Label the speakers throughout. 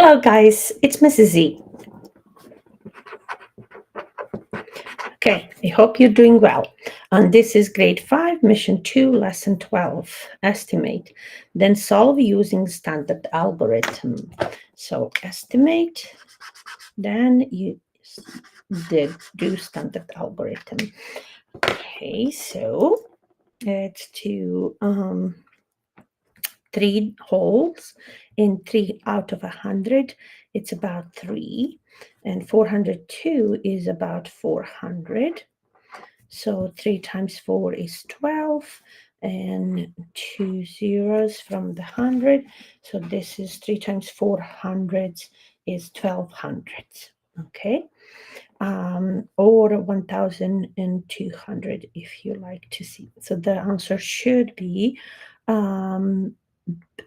Speaker 1: Hello guys, it's Mrs.Z. Okay, I hope you're doing well. And this is grade 5, mission 2, lesson 12, estimate. Then solve using standard algorithm. So estimate, then you do standard algorithm. Okay, so it's to 3 holes in 3 out of 100. It's about 3. And 402 is about 400. So 3 times 4 is 12. And 2 zeros from the 100. So this is 3 times 400 is 1200. Okay. Or 1200 if you like to see. So the answer should be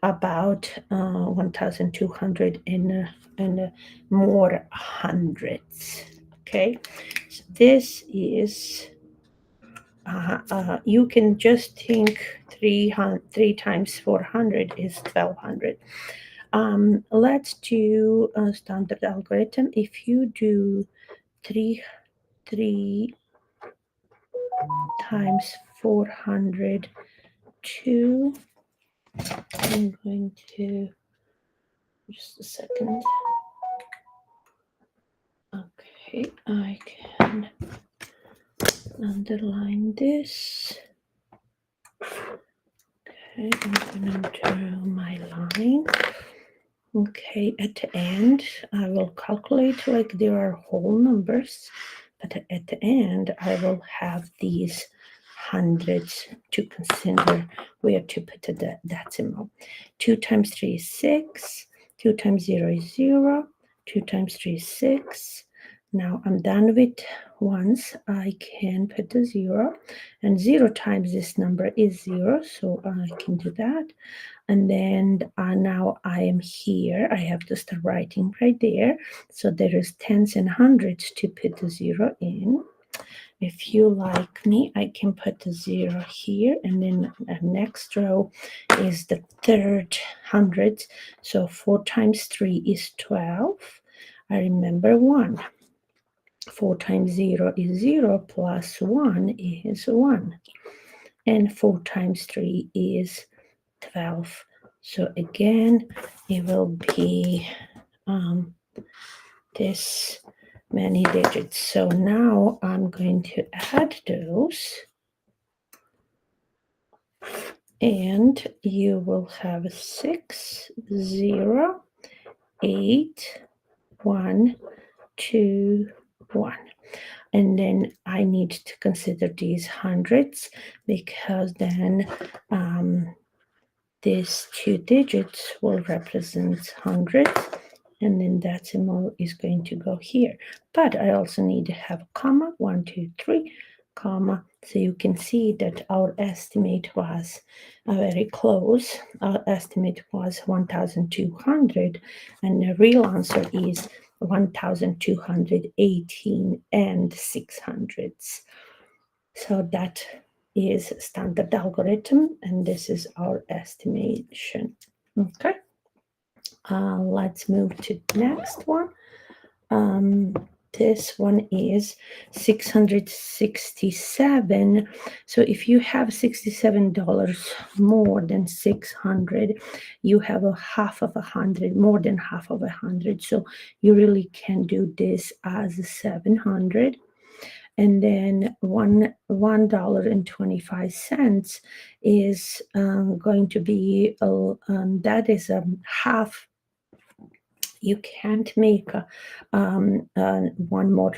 Speaker 1: about 1200 and more hundreds. Okay, so this is you can just think 3 times 400 is 1200. Let's do a standard algorithm. If you do 3 times 402, I'm going to just a second. Okay, I can underline this. Okay, I'm going to draw my line. Okay, at the end, I will calculate like there are whole numbers, but at the end, I will have these hundreds to consider where to put the decimal. 2 times 3 is 6, 2 times 0 is 0, 2 times 3 is 6. Now I'm done with ones. I can put the 0, and 0 times this number is 0, so I can do that. And then now I am here. I have to start writing right there. So there is tens and hundreds to put the 0 in. If you like me, I can put the 0 here, and then the next row is the third hundreds. So 4 times 3 is 12. I remember 1. 4 times 0 is 0, plus 1 is 1. And 4 times 3 is 12. So again, it will be this many digits. So now I'm going to add those. And you will have 6, 0, 8, 1, 2, 1. And then I need to consider these hundreds, because then these 2 digits will represent hundreds, and then decimal is going to go here. But I also need to have a comma, 1, 2, 3, comma, so you can see that our estimate was very close. Our estimate was 1200, and the real answer is 1218 and 600s. So that is standard algorithm, and this is our estimation. Okay, let's move to the next one. This one is 667. So if you have $67 more than 600, you have a half of 100, more than half of 100. So you really can do this as 700. And then $1.25 is going to be that is a half. You can't make one more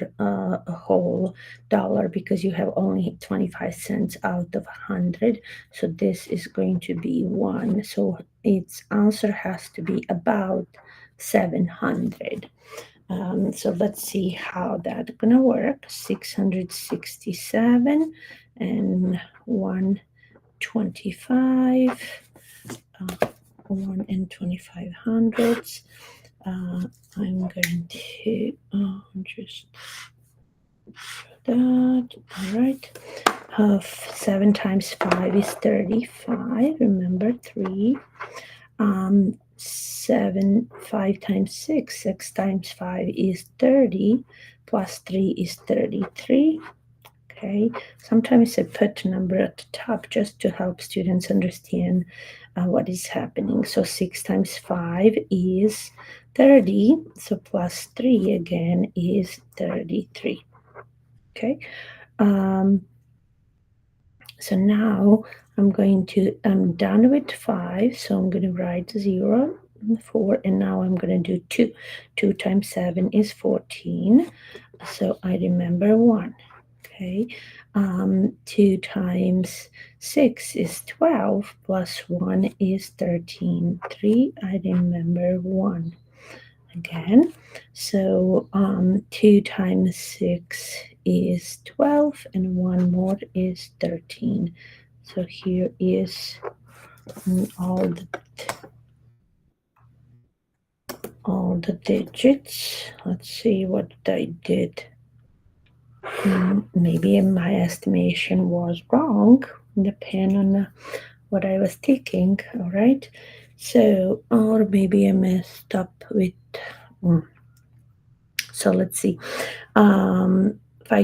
Speaker 1: whole dollar, because you have only 25 cents out of 100. So this is going to be 1. So its answer has to be about 700. So let's see how that's gonna work. 667 and 125, 1 and 25 hundredths. I'm going to just do that. All right. 7 times 5 is 35. Remember 3. 5 times 6, 6 times 5 is 30, plus 3 is 33. Okay, sometimes I put a number at the top just to help students understand what is happening. So 6 times 5 is 30, so plus 3 again is 33. Okay, so now I'm done with 5, so I'm going to write 0, 4, and now I'm going to do 2. 2 times 7 is 14, so I remember 1. Okay, 2 times 6 is 12, plus 1 is 13. 3, I remember 1. Again, so 2 times 6 is 12, and 1 more is 13. So here is all the digits. Let's see what I did. Maybe my estimation was wrong, depending on what I was thinking. All right, so or maybe I messed up with. So let's see. 5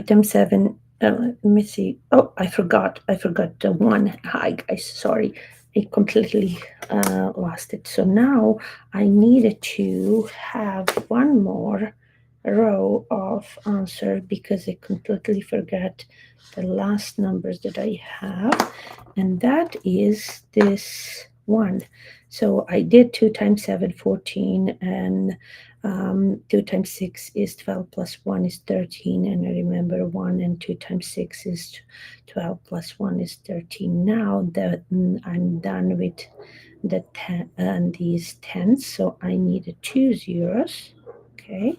Speaker 1: times 7. Let me see. Oh, I forgot the 1. Hi, guys. Sorry. I completely lost it. So now I needed to have one more row of answer because I completely forgot the last numbers that I have. And that is this one. So I did 2 times 7, 14, and 2 times 6 is 12, plus 1 is 13, and I remember 1 and 2 times 6 is 12, plus 1 is 13. Now that I'm done with these tens, so I need 2 zeros, okay?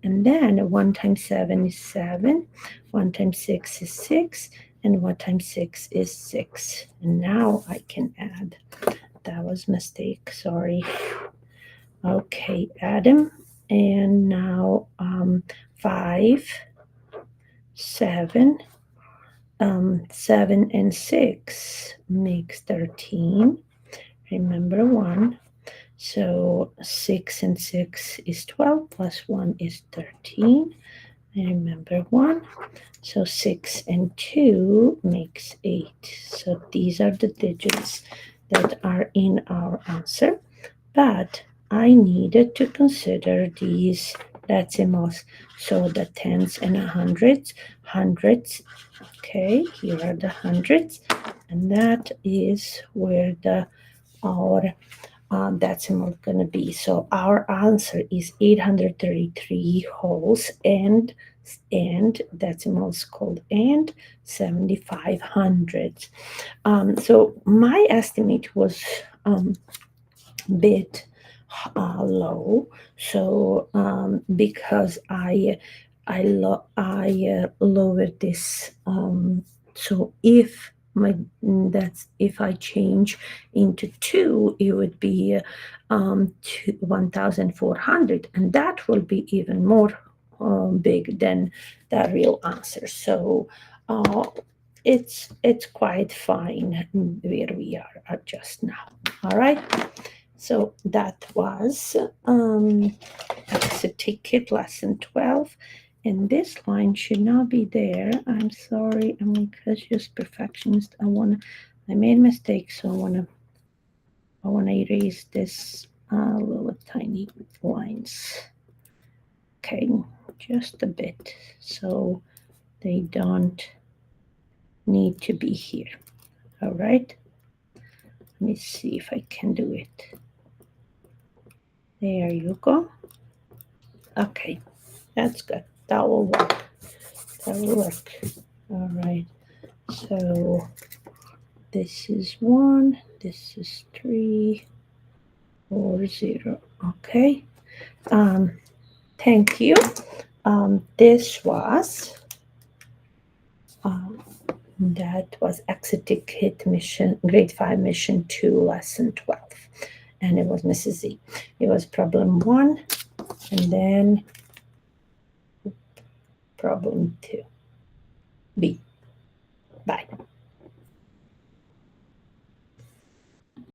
Speaker 1: And then 1 times 7 is 7, 1 times 6 is 6, and 1 times 6 is 6. And now I can add. That was a mistake, sorry. Okay, add them. And now 5, 7, 7 and 6 makes 13. Remember 1. So 6 and 6 is 12, plus 1 is 13. And remember 1. So 6 and 2 makes 8. So these are the digits that are in our answer. But I needed to consider these decimals. So the tens and hundreds. Okay, here are the hundreds. And that is where our decimal going to be. So our answer is 833 wholes and decimals called and 75 hundredths. So my estimate was bit low. So because I lowered this. So if if I change into 2, it would be 1,400, and that will be even more big than the real answer. So it's quite fine where we are just now. All right. So that was ticket lesson 12. And this line should not be there. I'm sorry, I'm a cautious perfectionist. I made mistakes, so I wanna erase this little tiny lines. Okay, just a bit, so they don't need to be here. All right. Let me see if I can do it. There you go. Okay, that's good. That will work. That will work. All right. So this is 1. This is 3, 4, 0. Okay. Thank you. This was that was Exit Ticket Mission Grade 5 Mission 2 Lesson 12, and it was Mrs. Z. It was problem 1, and then problem 2. B. Bye.